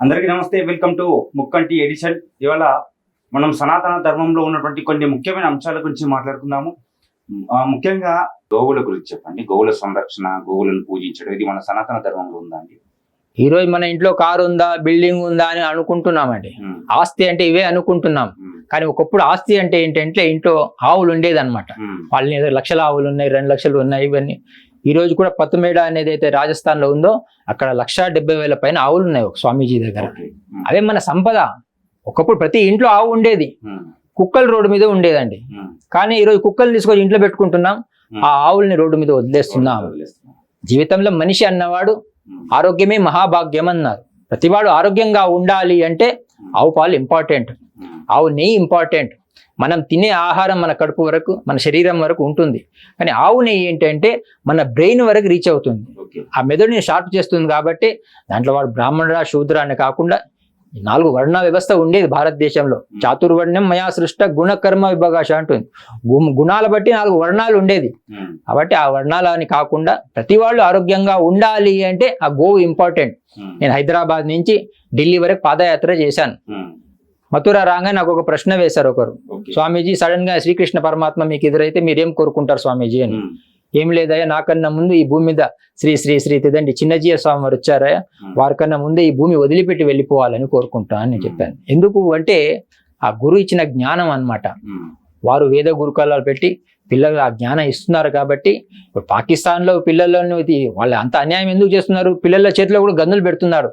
అందరికీ నమస్తే. Welcome to Mukkanti edition. ఇవాళ మనం సనాతన ధర్మంలో ఉన్నటువంటి కొన్ని ముఖ్యమైన అంశాల గురించి మాట్లాడుకుందాము. ముఖ్యంగా గోవుల గురించి చెప్పండి. గోవుల సంరక్షణ, గోవులను పూజించడం, ఇది మన సనాతన ధర్మంలో ఉందండి. ఈ రోజు మన ఇంట్లో కారు ఉందా, బిల్డింగ్ ఉందా అని అనుకుంటున్నామండి. ఆస్తి అంటే ఇవే అనుకుంటున్నాం. కానీ ఒకప్పుడు ఆస్తి అంటే ఏంటంటే ఇంట్లో ఆవులు ఉండేది అనమాట. వాళ్ళని లక్షల ఆవులు ఉన్నాయి, 2 లక్షలు ఉన్నాయి. ఇవన్నీ ఈ రోజు కూడా పత్తుమేడ అనేది అయితే రాజస్థాన్ లో ఉందో అక్కడ 1,70,000 పైన ఆవులు ఉన్నాయి ఒక స్వామీజీ దగ్గర. అవే మన సంపద. ఒకప్పుడు ప్రతి ఇంట్లో ఆవు ఉండేది. కుక్కలు రోడ్డు మీద ఉండేదండి. కానీ ఈరోజు కుక్కలు తీసుకొని ఇంట్లో పెట్టుకుంటున్నాం, ఆ ఆవుల్ని రోడ్డు మీద వదిలేస్తున్నాం. జీవితంలో మనిషి అన్నవాడు ఆరోగ్యమే మహాభాగ్యం అన్నారు. ప్రతివాడు ఆరోగ్యంగా ఉండాలి అంటే ఆవు పాలు ఇంపార్టెంట్, ఆవు నెయ్యి ఇంపార్టెంట్. మనం తినే ఆహారం మన కడుపు వరకు, మన శరీరం వరకు ఉంటుంది. కానీ ఆవు నెయ్యి ఏంటంటే మన బ్రెయిన్ వరకు రీచ్ అవుతుంది. ఆ మెదడుని షార్ప్ చేస్తుంది. కాబట్టి దాంట్లో వాడు బ్రాహ్మణుడా శూద్ర అని కాకుండా 4 వర్ణ వ్యవస్థ ఉండేది భారతదేశంలో. చాతుర్వర్ణ్యం మయా సృష్ట గుణకర్మ విభాగాశ అంటుంది. గుణాల బట్టి 4 వర్ణాలు ఉండేది. కాబట్టి ఆ వర్ణాలని కాకుండా ప్రతి వాళ్ళు ఆరోగ్యంగా ఉండాలి అంటే ఆ గోవు ఇంపార్టెంట్. నేను హైదరాబాద్ నుంచి ఢిల్లీ వరకు పాదయాత్ర చేశాను. మథుర రాగా నాకు ఒక ప్రశ్న వేశారు ఒకరు. స్వామీజీ, సడన్ గా శ్రీకృష్ణ పరమాత్మ మీకు ఎదురైతే మీరేం కోరుకుంటారు స్వామీజీ అని. ఏం లేదయ్యా, నాకన్నా ముందు ఈ భూమి మీద శ్రీ శ్రీ శ్రీ తిదండి చిన్నజీయ స్వామి వారు వచ్చారయ్యా, వారికన్నా ముందే ఈ భూమి వదిలిపెట్టి వెళ్ళిపోవాలని కోరుకుంటా అని చెప్పాను. ఎందుకు అంటే ఆ గురువు ఇచ్చిన జ్ఞానం అన్నమాట. వారు వేద గురుకులాలు పెట్టి పిల్లలు ఆ జ్ఞానం ఇస్తున్నారు. కాబట్టి ఇప్పుడు పాకిస్తాన్లో పిల్లలను వాళ్ళు అంత అన్యాయం ఎందుకు చేస్తున్నారు? పిల్లల చేతిలో కూడా గన్నులు పెడుతున్నారు.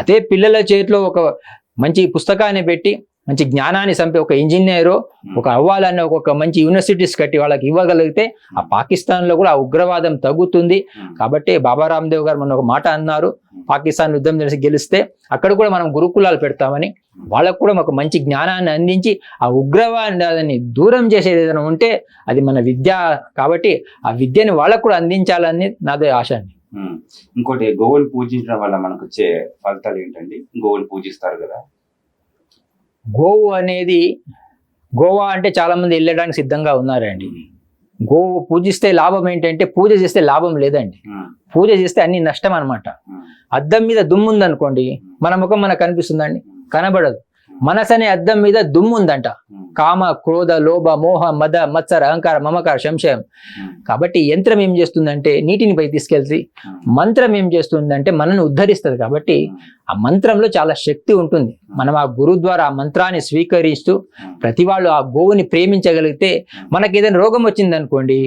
అదే పిల్లల చేతిలో ఒక మంచి పుస్తకాన్ని పెట్టి మంచి జ్ఞానాన్ని చంపి ఒక ఇంజనీరు ఒక అవ్వాలని ఒక మంచి యూనివర్సిటీస్ కట్టి వాళ్ళకి ఇవ్వగలిగితే ఆ పాకిస్తాన్లో కూడా ఆ ఉగ్రవాదం తగ్గుతుంది. కాబట్టి బాబా రామ్దేవ్ గారు మన ఒక మాట అన్నారు, పాకిస్తాన్ యుద్ధం చేసి గెలిస్తే అక్కడ కూడా మనం గురుకులాలు పెడతామని. వాళ్ళకు కూడా ఒక మంచి జ్ఞానాన్ని అందించి ఆ ఉగ్రవాదాన్ని దూరం చేసేది ఏదైనా ఉంటే అది మన విద్య. కాబట్టి ఆ విద్యని వాళ్ళకు కూడా అందించాలని నాదే ఆశ అండి. ఇంకోటి, గోవులు పూజించడం వల్ల మనకు వచ్చే ఫలితాలు ఏంటండి? గోవులు పూజిస్తారు కదా. గోవు అనేది, గోవా అంటే చాలా మంది వెళ్ళడానికి సిద్ధంగా ఉన్నారండి. గోవు పూజిస్తే లాభం ఏంటంటే పూజ చేస్తే లాభం లేదండి. పూజ చేస్తే అన్ని నష్టం అనమాట. అద్దం మీద దుమ్ము ఉందనుకోండి, మన ముఖం మనకు కనిపిస్తుందండి, కనబడదు. మనసు అనే అద్దం మీద దుమ్ము ఉందంట. కామ, క్రోధ, లోభ, మోహ, మద, మత్సర, అహంకార, మమకార, సంశయం. కాబట్టి యంత్రం ఏం చేస్తుందంటే నీటిని పై తీసుకెళ్తుంది. మంత్రం ఏం చేస్తుందంటే మనల్ని ఉద్ధరిస్తుంది. కాబట్టి ఆ మంత్రంలో చాలా శక్తి ఉంటుంది. మనం ఆ గురువు ద్వారా ఆ మంత్రాన్ని స్వీకరిస్తూ ప్రతి వాళ్ళు ఆ గోవుని ప్రేమించగలిగితే మనకి ఏదైనా రోగం వచ్చింది అనుకోండి,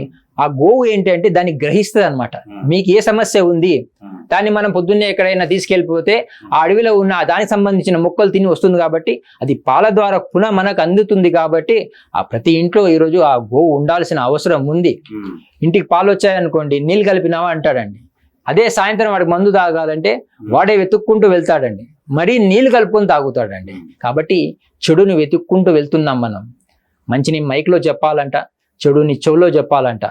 ఆ గోవు ఏంటంటే దాన్ని గ్రహిస్తుంది అనమాట. మీకు ఏ సమస్య ఉంది, దాన్ని మనం పొద్దున్నే ఎక్కడైనా తీసుకెళ్ళిపోతే ఆ అడవిలో ఉన్న దానికి సంబంధించిన మొక్కలు తిని వస్తుంది. కాబట్టి అది పాల ద్వారా పునః మనకు అందుతుంది. కాబట్టి ఆ ప్రతి ఇంట్లో ఈరోజు ఆ గోవు ఉండాల్సిన అవసరం ఉంది. ఇంటికి పాలు వచ్చాయనుకోండి, నీళ్ళు కలిపినావా అంటాడండి. అదే సాయంత్రం వాడికి మందు తాగాలంటే వాడే వెతుక్కుంటూ వెళ్తాడండి, మరీ నీళ్ళు కలుపుకొని తాగుతాడండి. కాబట్టి చెడుని వెతుక్కుంటూ వెళ్తున్నాం మనం. మంచిని మైక్లో చెప్పాలంట, చెడుని చెవులో చెప్పాలంట.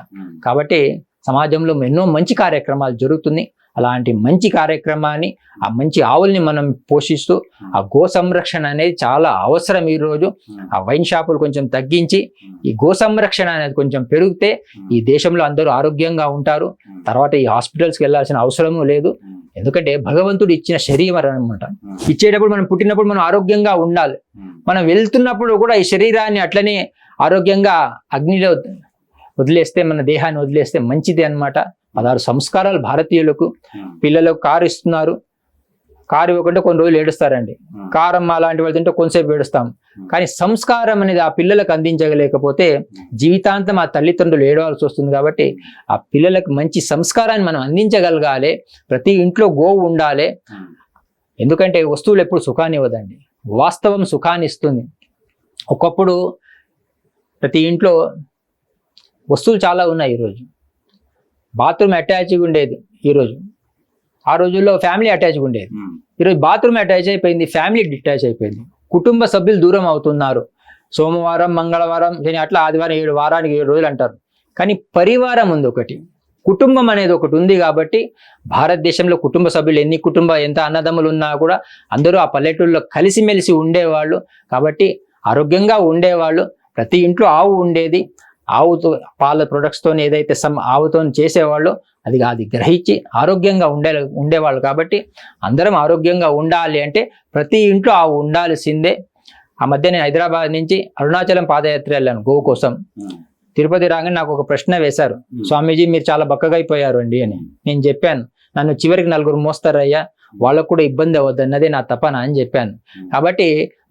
కాబట్టి సమాజంలో ఎన్నో మంచి కార్యక్రమాలు జరుగుతున్నాయి. అలాంటి మంచి కార్యక్రమాన్ని, ఆ మంచి ఆవుల్ని మనం పోషిస్తూ ఆ గో సంరక్షణ అనేది చాలా అవసరం. ఈరోజు ఆ వైన్ షాపులు కొంచెం తగ్గించి ఈ గో సంరక్షణ అనేది కొంచెం పెరిగితే ఈ దేశంలో అందరూ ఆరోగ్యంగా ఉంటారు. తర్వాత ఈ హాస్పిటల్స్కి వెళ్ళాల్సిన అవసరము లేదు. ఎందుకంటే భగవంతుడు ఇచ్చిన శరీరం అనమాట. ఇచ్చేటప్పుడు మనం పుట్టినప్పుడు మనం ఆరోగ్యంగా ఉండాలి. మనం వెళ్తున్నప్పుడు కూడా ఈ శరీరాన్ని అట్లనే ఆరోగ్యంగా అగ్నిలో వదిలేస్తే, మన దేహాన్ని వదిలేస్తే మంచిది అన్నమాట. 16 సంస్కారాలు భారతీయులకు. పిల్లలకు కారు ఇస్తున్నారు, కారు ఇవ్వకుంటే కొన్ని రోజులు ఏడుస్తారండి. కారం అలాంటి వాళ్ళు తింటే కొంతసేపు ఏడుస్తాం. కానీ సంస్కారం అనేది ఆ పిల్లలకు అందించలేకపోతే జీవితాంతం ఆ తల్లిదండ్రులు ఏడవాల్సి వస్తుంది. కాబట్టి ఆ పిల్లలకు మంచి సంస్కారాన్ని మనం అందించగలగాలి. ప్రతి ఇంట్లో గోవు ఉండాలి. ఎందుకంటే వస్తువులు ఎప్పుడు సుఖాన్ని ఇవ్వదండి, వాస్తవం సుఖాన్ని ఇస్తుంది. ఒకప్పుడు ప్రతి ఇంట్లో వస్తువులు చాలా ఉన్నాయి. ఈరోజు బాత్రూమ్ అటాచ్గా ఉండేది. ఈరోజు ఆ రోజుల్లో ఫ్యామిలీ అటాచ్గా ఉండేది. ఈరోజు బాత్రూమ్ అటాచ్ అయిపోయింది, ఫ్యామిలీ డిటాచ్ అయిపోయింది. కుటుంబ సభ్యులు దూరం అవుతున్నారు. సోమవారం, మంగళవారం, శని అట్లా ఆదివారం 7 వారానికి 7 రోజులు అంటారు. కానీ పరివారం ఉంది ఒకటి, కుటుంబం అనేది ఒకటి ఉంది. కాబట్టి భారతదేశంలో కుటుంబ సభ్యులు ఎంత అన్నదమ్ములు ఉన్నా కూడా అందరూ ఆ పల్లెటూళ్ళలో కలిసిమెలిసి ఉండేవాళ్ళు. కాబట్టి ఆరోగ్యంగా ఉండేవాళ్ళు. ప్రతి ఇంట్లో ఆవు ఉండేది. ఆవుతో పాల ప్రొడక్ట్స్తో ఏదైతే ఆవుతో చేసేవాళ్ళో అది గ్రహించి ఆరోగ్యంగా ఉండేవాళ్ళు. కాబట్టి అందరం ఆరోగ్యంగా ఉండాలి అంటే ప్రతి ఇంట్లో ఆవు ఉండాల్సిందే. ఆ మధ్య నేను హైదరాబాద్ నుంచి అరుణాచలం పాదయాత్ర వెళ్ళాను గోవు కోసం. తిరుపతి రాగానే నాకు ఒక ప్రశ్న వేశారు, స్వామీజీ మీరు చాలా బక్కగా అయిపోయారు అండి అని. నేను చెప్పాను, నన్ను చివరికి 4 మోస్తారయ్యా, వాళ్ళకు కూడా ఇబ్బంది అవ్వద్దు అన్నదే నా తపన అని చెప్పాను. కాబట్టి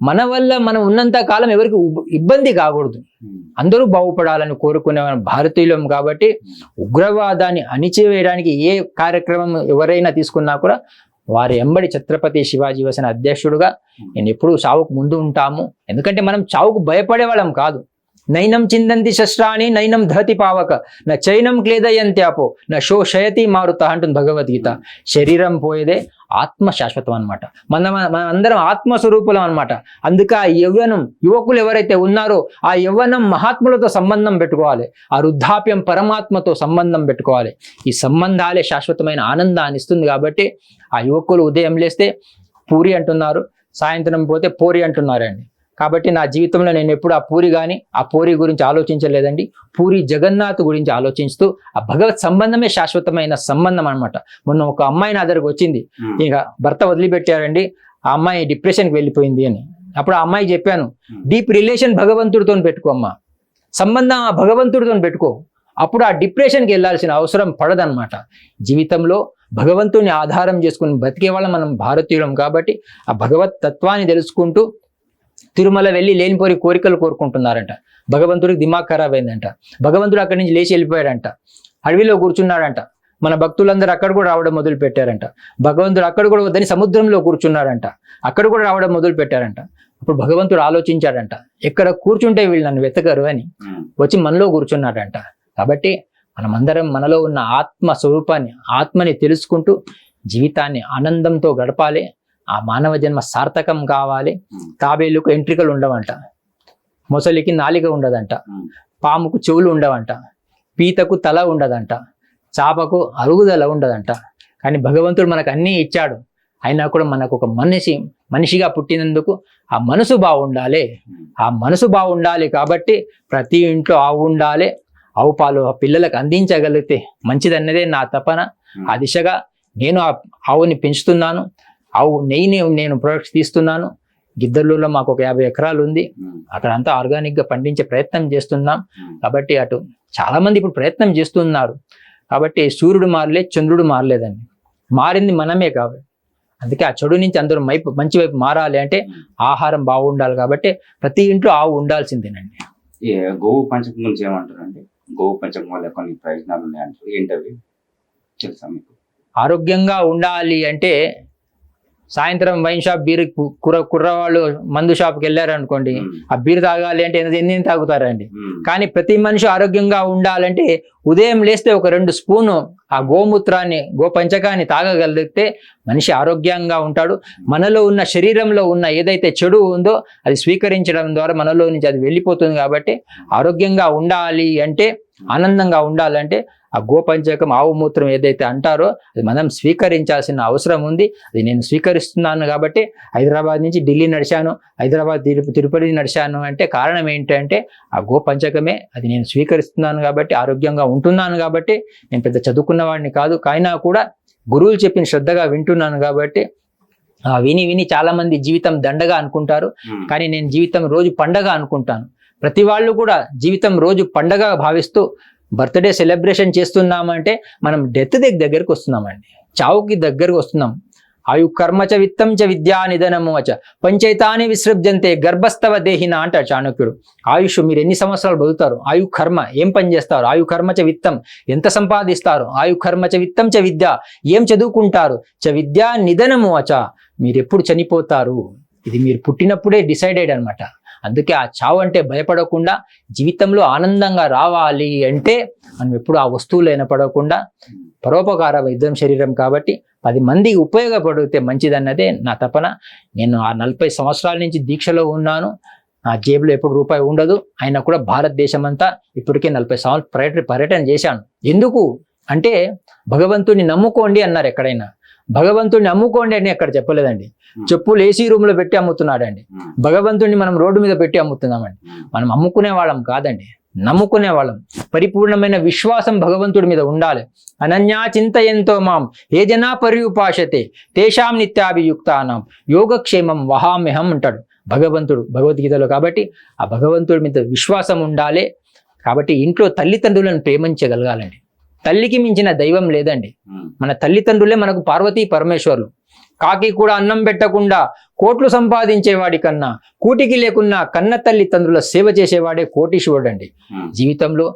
మన వల్ల మనం ఉన్నంత కాలం ఎవరికి ఇబ్బంది కాకూడదు, అందరూ బాగుపడాలని కోరుకునే భారతీయులం. కాబట్టి ఉగ్రవాదాన్ని అణిచివేయడానికి ఏ కార్యక్రమం ఎవరైనా తీసుకున్నా కూడా వారి ఎంబడి ఛత్రపతి శివాజీ యువసేన అధ్యక్షుడుగా నేను ఎప్పుడూ చావుకు ముందు ఉంటాము. ఎందుకంటే మనం చావుకు భయపడే వాళ్ళం కాదు. నైనం చిందంతి శస్త్రాన్ని నైనం ధరతి పావక నా చైనం క్లేదయంత్యాపో నా శోషయతి మారుత అంటుంది భగవద్గీత. శరీరం పోయేదే, ఆత్మ శాశ్వతం అనమాట. మనం అందరం ఆత్మస్వరూపులం అనమాట. అందుకే ఆ యువకులు ఎవరైతే ఉన్నారో ఆ యవ్వనం మహాత్ములతో సంబంధం పెట్టుకోవాలి, ఆ వృద్ధాప్యం పరమాత్మతో సంబంధం పెట్టుకోవాలి. ఈ సంబంధాలే శాశ్వతమైన ఆనందాన్ని ఇస్తుంది. కాబట్టి ఆ యువకులు ఉదయం లేస్తే పూరి అంటున్నారు, సాయంత్రం పోతే పోరి అంటున్నారండి. కాబట్టి నా జీవితంలో నేను ఎప్పుడు ఆ పూరి గురించి ఆలోచించలేదండి. పూరి జగన్నాథ్ గురించి ఆలోచిస్తూ ఆ భగవత్ సంబంధమే శాశ్వతమైన సంబంధం అనమాట. మొన్న ఒక అమ్మాయి నా దగ్గరకు వచ్చింది, ఇక భర్త వదిలిపెట్టారండి, ఆ అమ్మాయి డిప్రెషన్కి వెళ్ళిపోయింది అని. అప్పుడు ఆ అమ్మాయి చెప్పాను, డీప్ రిలేషన్ భగవంతుడితో పెట్టుకో అమ్మా, సంబంధం ఆ భగవంతుడితో పెట్టుకో, అప్పుడు ఆ డిప్రెషన్కి వెళ్ళాల్సిన అవసరం పడదనమాట. జీవితంలో భగవంతుని ఆధారం చేసుకుని బతికే వాళ్ళం మనం భారతీయులం. కాబట్టి ఆ భగవత్ తత్వాన్ని తెలుసుకుంటూ తిరుమల వెళ్ళి లేనిపోరి కోరికలు కోరుకుంటున్నారంట. భగవంతుడికి దిమాగ్ ఖరాబ్ అయిందంట. భగవంతుడు అక్కడి నుంచి లేచి వెళ్ళిపోయాడంట, అడవిలో కూర్చున్నాడంట. మన భక్తులందరూ అక్కడ కూడా రావడం మొదలు పెట్టారంట. భగవంతుడు అక్కడ కూడా వద్దని సముద్రంలో కూర్చున్నాడంట, అక్కడ కూడా రావడం మొదలు పెట్టారంట. అప్పుడు భగవంతుడు ఆలోచించాడంట, ఎక్కడ కూర్చుంటే వీళ్ళు నన్ను వెతకరు అని వచ్చి మనలో కూర్చున్నాడంట. కాబట్టి మనమందరం మనలో ఉన్న ఆత్మ స్వరూపాన్ని, ఆత్మని తెలుసుకుంటూ జీవితాన్ని ఆనందంతో గడపాలి. ఆ మానవ జన్మ సార్థకం కావాలి. తాబేలుకు ఎంట్రికలు ఉండవంట, మొసలికి నాలిక ఉండదంట, పాముకు చెవులు ఉండవంట, పీతకు తల ఉండదంట, చాపకు అరుగుదల ఉండదంట. కానీ భగవంతుడు మనకు అన్నీ ఇచ్చాడు. అయినా కూడా మనకు ఒక మనిషిగా పుట్టినందుకు ఆ మనసు బాగుండాలి. ఆ మనసు బాగుండాలి కాబట్టి ప్రతి ఇంట్లో ఆవు ఉండాలి. ఆవు పాలు ఆ పిల్లలకు అందించగలిగితే మంచిదన్నదే నా తపన. ఆ దిశగా నేను ఆ ఆవుని పెంచుతున్నాను. ఆవు నెయ్యిని నేను ప్రొడక్ట్స్ తీస్తున్నాను. గిద్దర్లలో మాకు ఒక 50 ఎకరాలు ఉంది, అక్కడ అంతా ఆర్గానిక్గా పండించే ప్రయత్నం చేస్తున్నాం. కాబట్టి అటు చాలా మంది ఇప్పుడు ప్రయత్నం చేస్తున్నారు. కాబట్టి సూర్యుడు మారలేదు, చంద్రుడు మారలేదండి, మారింది మనమే. కాబట్టి అందుకే ఆ చెడు నుంచి అందరూ మంచి వైపు మారాలి అంటే ఆహారం బాగుండాలి. కాబట్టి ప్రతి ఇంట్లో ఆవు ఉండాల్సిందేనండి. గోవు పంచకం గురించి ఏమంటారండి? గోవు పంచకం వల్ల కొన్ని ప్రయోజనాలు ఉన్నాయంటారు, ఏంటవి తెలుసా మీకు? ఆరోగ్యంగా ఉండాలి అంటే సాయంత్రం వైన్ షాప్ బీర్ కుర్రవాళ్ళు మందు షాప్కి వెళ్ళారు అనుకోండి, ఆ బీర్ తాగాలి అంటే ఎన్ని తాగుతారండి. కానీ ప్రతి మనిషి ఆరోగ్యంగా ఉండాలంటే ఉదయం లేస్తే ఒక 2 స్పూను ఆ గోమూత్రాన్ని, గోపంచకాన్ని తాగగలిగితే మనిషి ఆరోగ్యంగా ఉంటాడు. మనలో ఉన్న శరీరంలో ఉన్న ఏదైతే చెడు ఉందో అది స్వీకరించడం ద్వారా మనలో నుంచి అది వెళ్ళిపోతుంది. కాబట్టి ఆరోగ్యంగా ఉండాలి అంటే, ఆనందంగా ఉండాలంటే ఆ గోపంచకం, ఆవు మూత్రం ఏదైతే అంటారో అది మనం స్వీకరించాల్సిన అవసరం ఉంది. అది నేను స్వీకరిస్తున్నాను. కాబట్టి హైదరాబాద్ నుంచి ఢిల్లీ నడిచాను, హైదరాబాద్ తిరుపతి నడిచాను అంటే కారణం ఏంటంటే ఆ గోపంచకమే. అది నేను స్వీకరిస్తున్నాను కాబట్టి ఆరోగ్యంగా ఉంటున్నాను. కాబట్టి నేను పెద్ద చదువుకున్న వాడిని కాదు, అయినా కూడా గురువులు చెప్పిన శ్రద్ధగా వింటున్నాను. కాబట్టి విని చాలా మంది జీవితం దండగా అనుకుంటారు, కానీ నేను జీవితం రోజు పండగ అనుకుంటాను. ప్రతి వాళ్ళు కూడా జీవితం రోజు పండగ భావిస్తూ బర్త్డే సెలబ్రేషన్ చేస్తున్నామంటే మనం డెత్ దగ్గరకు వస్తున్నామండి, చావుకి దగ్గరకు వస్తున్నాం. ఆయు కర్మచ విత్తం చ విద్యా నిధనము అచ పంచైతాని విసృజ్యంతే గర్భస్థవ దేహిన అంటారు చాణక్యుడు. ఆయుష్, మీరు ఎన్ని సంవత్సరాలు బతుకుతారు, ఆయు కర్మ, ఏం పని చేస్తారు, ఆయు కర్మచ విత్తం, ఎంత సంపాదిస్తారు, ఆయు కర్మచ విత్తం చ విద్య, ఏం చదువుకుంటారు, చ విద్యా నిధనము అచ, మీరు ఎప్పుడు చనిపోతారు, ఇది మీరు పుట్టినప్పుడే డిసైడెడ్ అనమాట. అందుకే ఆ చావు అంటే భయపడకుండా జీవితంలో ఆనందంగా రావాలి అంటే మనం ఎప్పుడు ఆ వస్తువులు పడకుండా పరోపకార వైద్యం శరీరం కాబట్టి 10 మందికి ఉపయోగపడితే మంచిదన్నదే నా తపన. నేను ఆ 40 సంవత్సరాల నుంచి దీక్షలో ఉన్నాను. నా జేబులో ఎప్పుడు రూపాయి ఉండదు, అయినా కూడా భారతదేశం అంతా ఇప్పటికే 40 సంవత్సరాలు పర్యటన చేశాను. ఎందుకు అంటే భగవంతుని నమ్ముకోండి అన్నారు. ఎక్కడైనా భగవంతుడిని అమ్ముకోండి అని ఎక్కడ చెప్పలేదండి. చెప్పులు ఏసీ రూమ్ లో పెట్టి అమ్ముతున్నాడండి. భగవంతుడిని మనం రోడ్డు మీద పెట్టి అమ్ముతున్నామండి. మనం అమ్ముకునే వాళ్ళం కాదండి. నమ్ముకునే వాళ్ళం. పరిపూర్ణమైన విశ్వాసం భగవంతుడి మీద ఉండాలి. అనన్యా చింతయంతో మాం ఏ జనా పర్యుపాషతే తేషాం నిత్యాభియుక్తానాం యోగక్షేమం వహామ్యహం అంటాడు భగవంతుడు భగవద్గీతలో. కాబట్టి ఆ భగవంతుడి మీద విశ్వాసం ఉండాలి. కాబట్టి ఇంట్లో తల్లిదండ్రులను ప్రేమించగలగాలండి. తల్లికి మించిన దైవం లేదండి. మన తల్లిదండ్రులే మనకు పార్వతీ పరమేశ్వరులు. కాకి కూడా అన్నం పెట్టకుండా కోట్లు సంపాదించేవాడి కన్నా కూటికి లేకున్నా కన్న తల్లిదండ్రుల సేవ చేసేవాడే కోటీశ్వరుడు అండి. జీవితంలో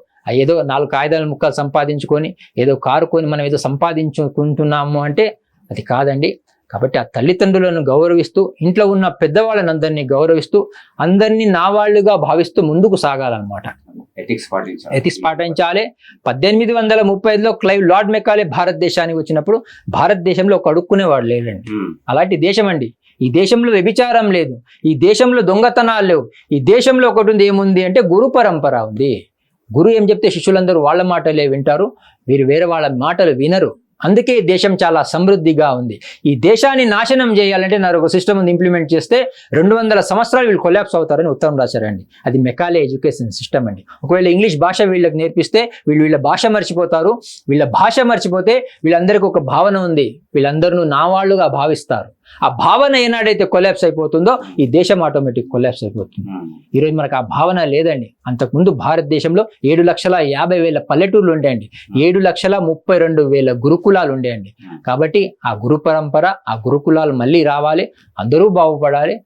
ఏదో 4 కాగితాల ముక్కలు సంపాదించుకొని ఏదో కారు కొని మనం ఏదో సంపాదించుకుంటున్నాము అంటే అది కాదండి. కాబట్టి ఆ తల్లిదండ్రులను గౌరవిస్తూ ఇంట్లో ఉన్న పెద్దవాళ్ళని అందరినీ గౌరవిస్తూ అందరినీ నా వాళ్ళుగా భావిస్తూ ముందుకు సాగాలన్నమాట. ఎథిక్స్ పాటించాలి. 1835లో క్లైవ్ లార్డ్ మెకాలే భారతదేశానికి వచ్చినప్పుడు భారతదేశంలో ఒక అడుక్కునేవాడు లేడండి. అలాంటి దేశం అండి. ఈ దేశంలో వ్యభిచారం లేదు, ఈ దేశంలో దొంగతనాలు లేవు, ఈ దేశంలో ఒకటి ఉంది. ఏముంది అంటే గురు పరంపర ఉంది. గురు ఏం చెప్తే శిష్యులందరూ వాళ్ళ మాటలే వింటారు, వీరు వేరే వాళ్ళ మాటలు వినరు. అందుకే దేశం చాలా సమృద్ధిగా ఉంది. ఈ దేశాన్ని నాశనం చేయాలంటే నాకు ఒక సిస్టమ్ ఇంప్లిమెంట్ చేస్తే 200 సంవత్సరాలు వీళ్ళు కొలాప్స్ అవుతారని ఉత్తరం రాశారండి. అది మెకాలే ఎడ్యుకేషన్ సిస్టమ్ అండి. ఒకవేళ ఇంగ్లీష్ భాష వీళ్ళకి నేర్పిస్తే వీళ్ళ భాష మర్చిపోతారు. వీళ్ళ భాష మర్చిపోతే వీళ్ళందరికీ ఒక భావన ఉంది, వీళ్ళందరూ నా వాళ్ళుగా భావిస్తారు. ఆ భావన ఏనాడైతే కొలాప్స్ అయిపోతుందో ఈ దేశం ఆటోమేటిక్ కొలాప్స్ అయిపోతుంది. ఈరోజు మనకు ఆ భావన లేదండి. అంతకుముందు భారతదేశంలో 7,50,000 పల్లెటూర్లు ఉండేయండి, 7,32,000 గురుకులాలు ఉండేయండి. కాబట్టి ఆ గురు పరంపర, ఆ గురుకులాలు మళ్ళీ రావాలి, అందరూ బాగుపడాలి.